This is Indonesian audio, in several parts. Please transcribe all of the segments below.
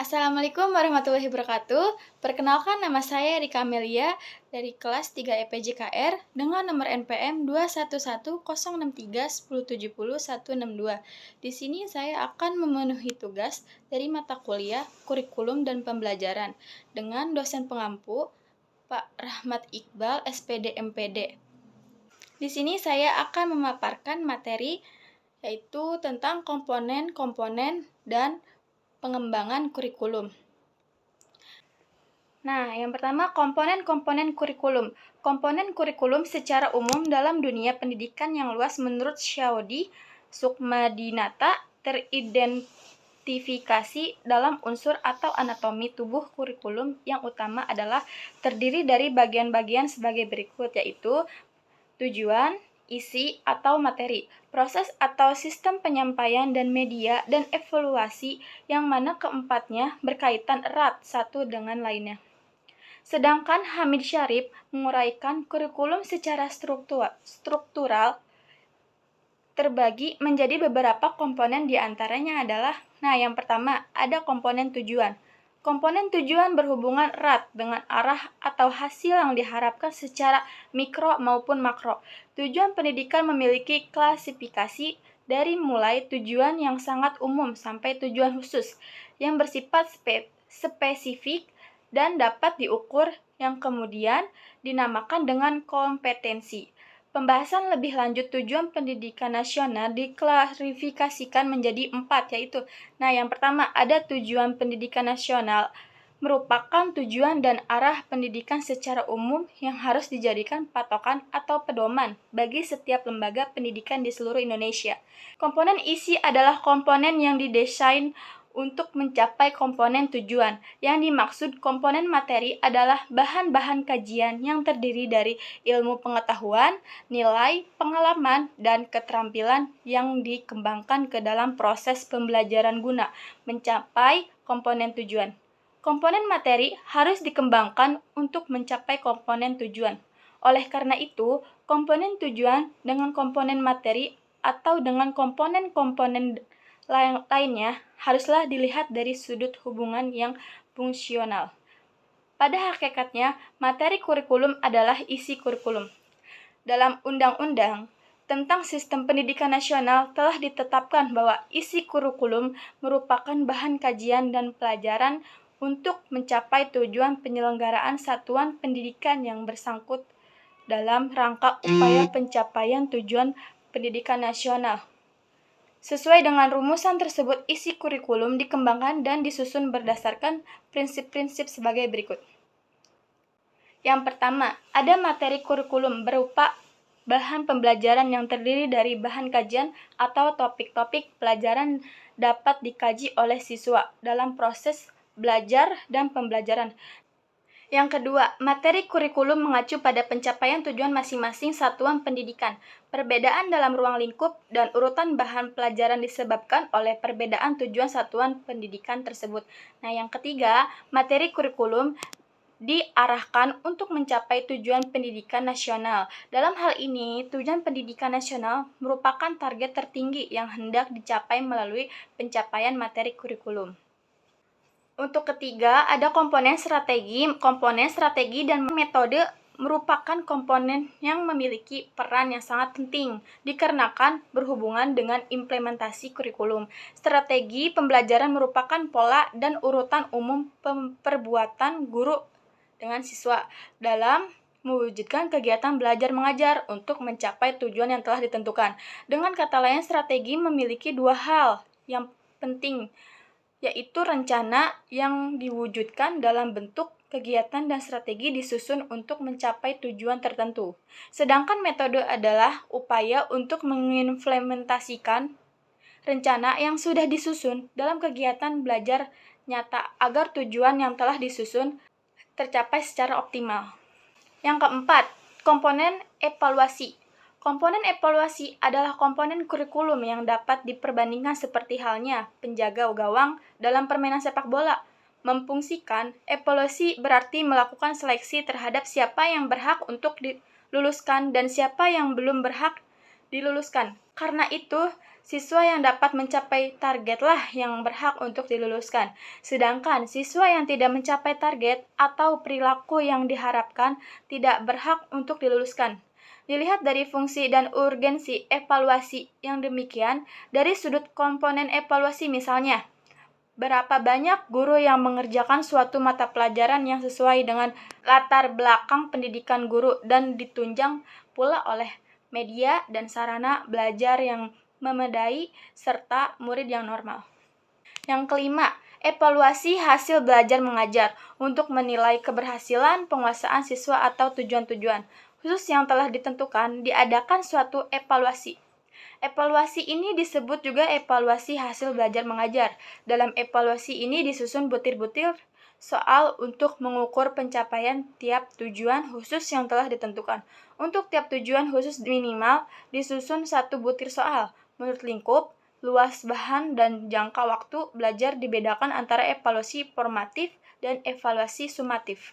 Assalamualaikum warahmatullahi wabarakatuh. Perkenalkan nama saya Rika Amelia dari kelas 3 EPJKR dengan nomor NPM 2110631700162. Di sini saya akan memenuhi tugas dari mata kuliah, kurikulum dan pembelajaran dengan dosen pengampu Pak Rahmat Iqbal, SPD MPD. Di sini saya akan memaparkan materi yaitu tentang komponen-komponen dan pengembangan kurikulum. Nah, yang pertama komponen-komponen kurikulum. Komponen kurikulum secara umum dalam dunia pendidikan yang luas menurut Shaudi Sukmadinata teridentifikasi dalam unsur atau anatomi tubuh kurikulum yang utama adalah terdiri dari bagian-bagian sebagai berikut, yaitu tujuan, isi atau materi, proses atau sistem penyampaian dan media, dan evaluasi yang mana keempatnya berkaitan erat satu dengan lainnya. Sedangkan Hamid Syarif menguraikan kurikulum secara struktural terbagi menjadi beberapa komponen, diantaranya adalah, yang pertama ada komponen tujuan. Komponen tujuan berhubungan erat dengan arah atau hasil yang diharapkan secara mikro maupun makro. Tujuan pendidikan memiliki klasifikasi dari mulai tujuan yang sangat umum sampai tujuan khusus yang bersifat spesifik dan dapat diukur, yang kemudian dinamakan dengan kompetensi. Pembahasan lebih lanjut tujuan pendidikan nasional diklarifikasikan menjadi 4, yaitu, yang pertama ada tujuan pendidikan nasional, merupakan tujuan dan arah pendidikan secara umum yang harus dijadikan patokan atau pedoman bagi setiap lembaga pendidikan di seluruh Indonesia. Komponen isi adalah komponen yang didesain untuk mencapai komponen tujuan. Yang dimaksud komponen materi adalah bahan-bahan kajian yang terdiri dari ilmu pengetahuan, nilai, pengalaman, dan keterampilan yang dikembangkan ke dalam proses pembelajaran guna mencapai komponen tujuan. Komponen materi harus dikembangkan untuk mencapai komponen tujuan. Oleh karena itu, komponen tujuan dengan komponen materi atau dengan komponen-komponen lainnya haruslah dilihat dari sudut hubungan yang fungsional. Pada hakikatnya, materi kurikulum adalah isi kurikulum. Dalam Undang-Undang tentang Sistem Pendidikan Nasional telah ditetapkan bahwa isi kurikulum merupakan bahan kajian dan pelajaran untuk mencapai tujuan penyelenggaraan satuan pendidikan yang bersangkut dalam rangka upaya pencapaian tujuan pendidikan nasional. Sesuai dengan rumusan tersebut, isi kurikulum dikembangkan dan disusun berdasarkan prinsip-prinsip sebagai berikut. Yang pertama, ada materi kurikulum berupa bahan pembelajaran yang terdiri dari bahan kajian atau topik-topik pelajaran dapat dikaji oleh siswa dalam proses belajar dan pembelajaran. Yang kedua, materi kurikulum mengacu pada pencapaian tujuan masing-masing satuan pendidikan. Perbedaan dalam ruang lingkup dan urutan bahan pelajaran disebabkan oleh perbedaan tujuan satuan pendidikan tersebut. Yang ketiga, materi kurikulum diarahkan untuk mencapai tujuan pendidikan nasional. Dalam hal ini, tujuan pendidikan nasional merupakan target tertinggi yang hendak dicapai melalui pencapaian materi kurikulum. Untuk ketiga, ada komponen strategi. Komponen strategi dan metode merupakan komponen yang memiliki peran yang sangat penting dikarenakan berhubungan dengan implementasi kurikulum. Strategi pembelajaran merupakan pola dan urutan umum perbuatan guru dengan siswa dalam mewujudkan kegiatan belajar mengajar untuk mencapai tujuan yang telah ditentukan. Dengan kata lain, strategi memiliki dua hal yang penting, yaitu rencana yang diwujudkan dalam bentuk kegiatan dan strategi disusun untuk mencapai tujuan tertentu. Sedangkan metode adalah upaya untuk mengimplementasikan rencana yang sudah disusun dalam kegiatan belajar nyata agar tujuan yang telah disusun tercapai secara optimal. Yang keempat, komponen evaluasi. Komponen evaluasi adalah komponen kurikulum yang dapat diperbandingkan seperti halnya penjaga gawang dalam permainan sepak bola. Memfungsikan evaluasi berarti melakukan seleksi terhadap siapa yang berhak untuk diluluskan dan siapa yang belum berhak diluluskan. Karena itu, Siswa yang dapat mencapai targetlah yang berhak untuk diluluskan. Sedangkan siswa yang tidak mencapai target atau perilaku yang diharapkan tidak berhak untuk diluluskan. Dilihat dari fungsi dan urgensi evaluasi yang demikian, dari sudut komponen evaluasi misalnya, berapa banyak guru yang mengerjakan suatu mata pelajaran yang sesuai dengan latar belakang pendidikan guru dan ditunjang pula oleh media dan sarana belajar yang memadai serta murid yang normal. Yang kelima, evaluasi hasil belajar mengajar untuk menilai keberhasilan penguasaan siswa atau tujuan-tujuan khusus yang telah ditentukan, diadakan suatu evaluasi. Evaluasi ini disebut juga evaluasi hasil belajar mengajar. Dalam evaluasi ini disusun butir-butir soal untuk mengukur pencapaian tiap tujuan khusus yang telah ditentukan. Untuk tiap tujuan khusus minimal disusun satu butir soal. Menurut lingkup, luas bahan dan jangka waktu belajar dibedakan antara evaluasi formatif dan evaluasi sumatif.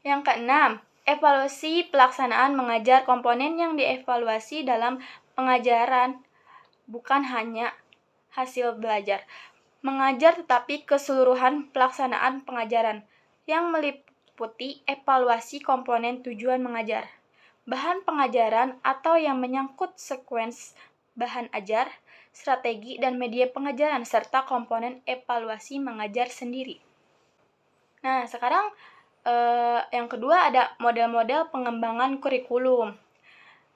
Yang keenam, evaluasi pelaksanaan mengajar. Komponen yang dievaluasi dalam pengajaran bukan hanya hasil belajar mengajar tetapi keseluruhan pelaksanaan pengajaran yang meliputi evaluasi komponen tujuan mengajar, bahan pengajaran atau yang menyangkut sekuens bahan ajar, strategi dan media pengajaran serta komponen evaluasi mengajar sendiri. Nah, sekarang yang kedua ada model-model pengembangan kurikulum.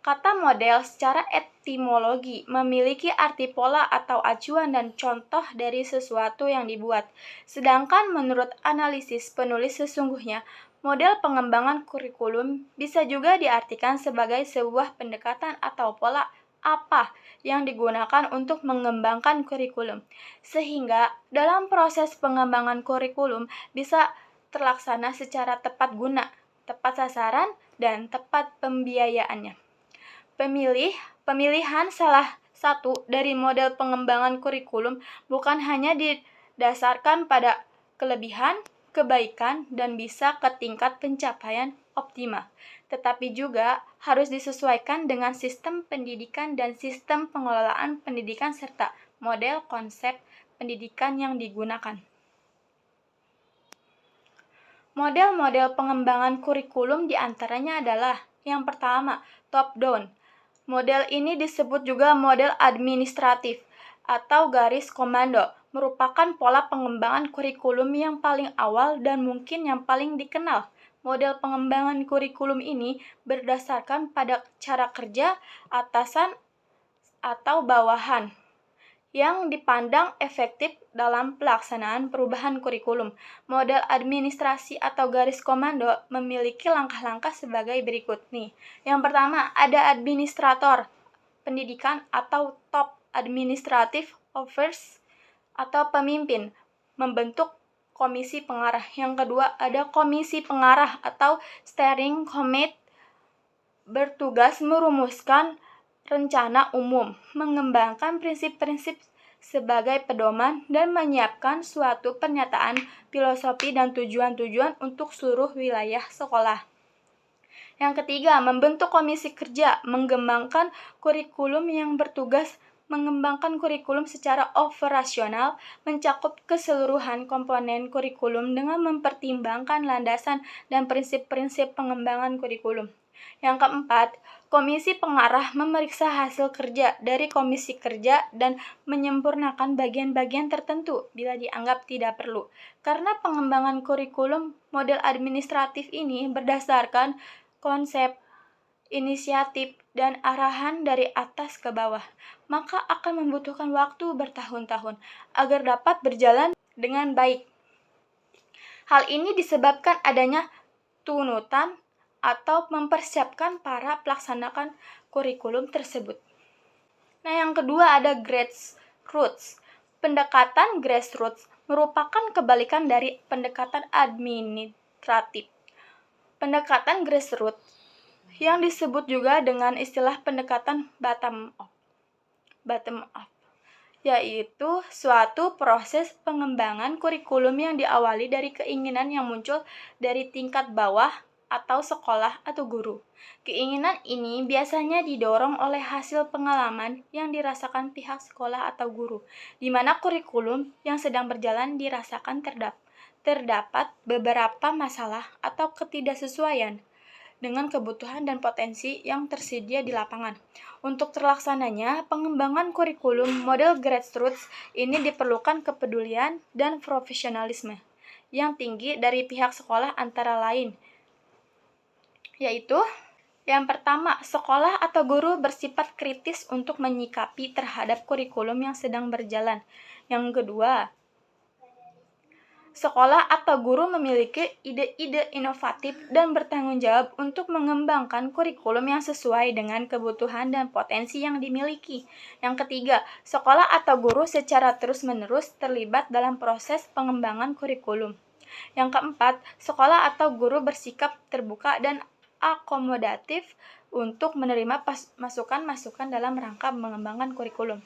Kata model secara etimologi memiliki arti pola atau acuan dan contoh dari sesuatu yang dibuat. Sedangkan menurut analisis penulis sesungguhnya, model pengembangan kurikulum bisa juga diartikan sebagai sebuah pendekatan atau pola apa yang digunakan untuk mengembangkan kurikulum. Sehingga dalam proses pengembangan kurikulum bisa terlaksana secara tepat guna, tepat sasaran, dan tepat pembiayaannya. Pemilihan salah satu dari model pengembangan kurikulum bukan hanya didasarkan pada kelebihan, kebaikan, dan bisa ke tingkat pencapaian optimal, tetapi juga harus disesuaikan dengan sistem pendidikan dan sistem pengelolaan pendidikan serta model konsep pendidikan yang digunakan. Model-model pengembangan kurikulum diantaranya adalah yang pertama, top-down. Model ini disebut juga model administratif atau garis komando, merupakan pola pengembangan kurikulum yang paling awal dan mungkin yang paling dikenal. Model pengembangan kurikulum ini berdasarkan pada cara kerja atasan atau bawahan yang dipandang efektif dalam pelaksanaan perubahan kurikulum. Model administrasi atau garis komando memiliki langkah-langkah sebagai berikut nih. Yang pertama, ada administrator pendidikan atau top administrative officers atau pemimpin, membentuk komisi pengarah. Yang kedua, ada komisi pengarah atau steering committee, bertugas merumuskan rencana umum, mengembangkan prinsip-prinsip sebagai pedoman, dan menyiapkan suatu pernyataan filosofi dan tujuan-tujuan untuk seluruh wilayah sekolah. Yang ketiga, membentuk komisi kerja, mengembangkan kurikulum yang bertugas mengembangkan kurikulum secara operasional, mencakup keseluruhan komponen kurikulum dengan mempertimbangkan landasan dan prinsip-prinsip pengembangan kurikulum. Yang keempat, komisi pengarah memeriksa hasil kerja dari komisi kerja dan menyempurnakan bagian-bagian tertentu bila dianggap tidak perlu. Karena pengembangan kurikulum model administratif ini berdasarkan konsep, inisiatif, dan arahan dari atas ke bawah, maka akan membutuhkan waktu bertahun-tahun agar dapat berjalan dengan baik. Hal ini disebabkan adanya tunutan atau mempersiapkan para pelaksanakan kurikulum tersebut. Nah, yang kedua ada grassroots. Pendekatan grassroots merupakan kebalikan dari pendekatan administratif. Pendekatan grassroots yang disebut juga dengan istilah pendekatan bottom up, yaitu suatu proses pengembangan kurikulum yang diawali dari keinginan yang muncul dari tingkat bawah atau sekolah atau guru. Keinginan ini biasanya didorong oleh hasil pengalaman yang dirasakan pihak sekolah atau guru, di mana kurikulum yang sedang berjalan dirasakan terdapat beberapa masalah atau ketidaksesuaian dengan kebutuhan dan potensi yang tersedia di lapangan. Untuk terlaksananya, pengembangan kurikulum model grassroots ini diperlukan kepedulian dan profesionalisme yang tinggi dari pihak sekolah antara lain, yaitu yang pertama, sekolah atau guru bersifat kritis untuk menyikapi terhadap kurikulum yang sedang berjalan. Yang kedua, sekolah atau guru memiliki ide-ide inovatif dan bertanggung jawab untuk mengembangkan kurikulum yang sesuai dengan kebutuhan dan potensi yang dimiliki. Yang ketiga, sekolah atau guru secara terus-menerus terlibat dalam proses pengembangan kurikulum. Yang keempat, sekolah atau guru bersikap terbuka dan akomodatif untuk menerima masukan-masukan dalam rangka mengembangkan kurikulum.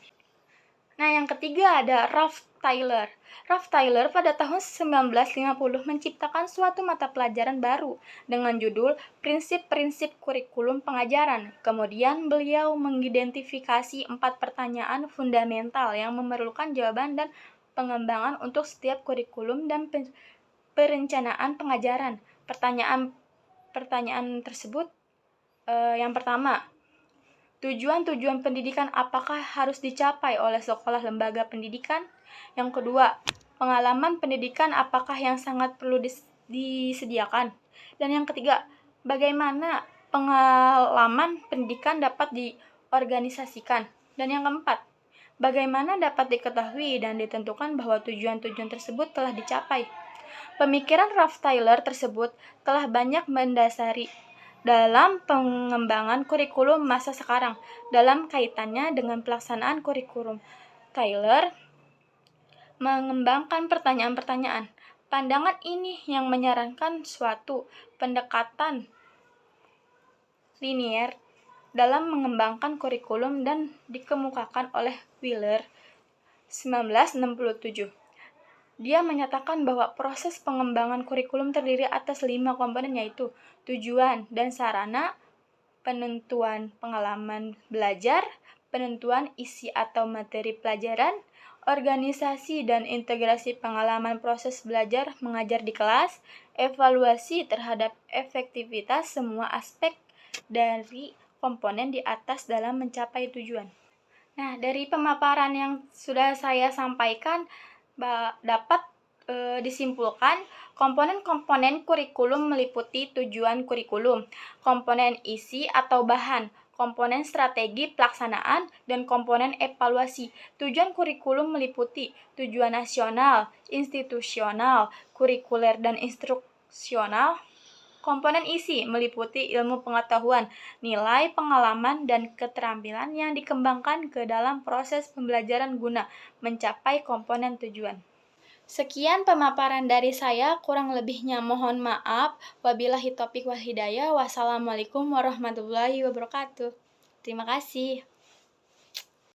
Nah, yang ketiga ada Ralph Tyler. Ralph Tyler pada tahun 1950 menciptakan suatu mata pelajaran baru dengan judul Prinsip-prinsip Kurikulum Pengajaran. Kemudian beliau mengidentifikasi 4 pertanyaan fundamental yang memerlukan jawaban dan pengembangan untuk setiap kurikulum dan perencanaan pengajaran. Pertanyaan tersebut yang pertama, tujuan-tujuan pendidikan apakah harus dicapai oleh sekolah lembaga pendidikan? Yang kedua, pengalaman pendidikan apakah yang sangat perlu disediakan? Dan yang ketiga, bagaimana pengalaman pendidikan dapat diorganisasikan? Dan yang keempat, bagaimana dapat diketahui dan ditentukan bahwa tujuan-tujuan tersebut telah dicapai? Pemikiran Ralph Tyler tersebut telah banyak mendasari dalam pengembangan kurikulum masa sekarang. Dalam kaitannya dengan pelaksanaan kurikulum, Tyler mengembangkan pertanyaan-pertanyaan. Pandangan ini yang menyarankan suatu pendekatan linier dalam mengembangkan kurikulum dan dikemukakan oleh Wheeler 1967. Dia menyatakan bahwa proses pengembangan kurikulum terdiri atas 5 komponen, yaitu tujuan dan sarana, penentuan pengalaman belajar, penentuan isi atau materi pelajaran, organisasi dan integrasi pengalaman proses belajar mengajar di kelas, evaluasi terhadap efektivitas semua aspek dari komponen di atas dalam mencapai tujuan. Nah, dari pemaparan yang sudah saya sampaikan, dapat disimpulkan komponen-komponen kurikulum meliputi tujuan kurikulum, komponen isi atau bahan, komponen strategi pelaksanaan, dan komponen evaluasi. Tujuan kurikulum meliputi tujuan nasional, institusional, kurikuler, dan instruksional. Komponen isi meliputi ilmu pengetahuan, nilai, pengalaman, dan keterampilan yang dikembangkan ke dalam proses pembelajaran guna mencapai komponen tujuan. Sekian pemaparan dari saya, kurang lebihnya mohon maaf. Wabillahi taufiq wal hidayah. Wassalamualaikum warahmatullahi wabarakatuh. Terima kasih.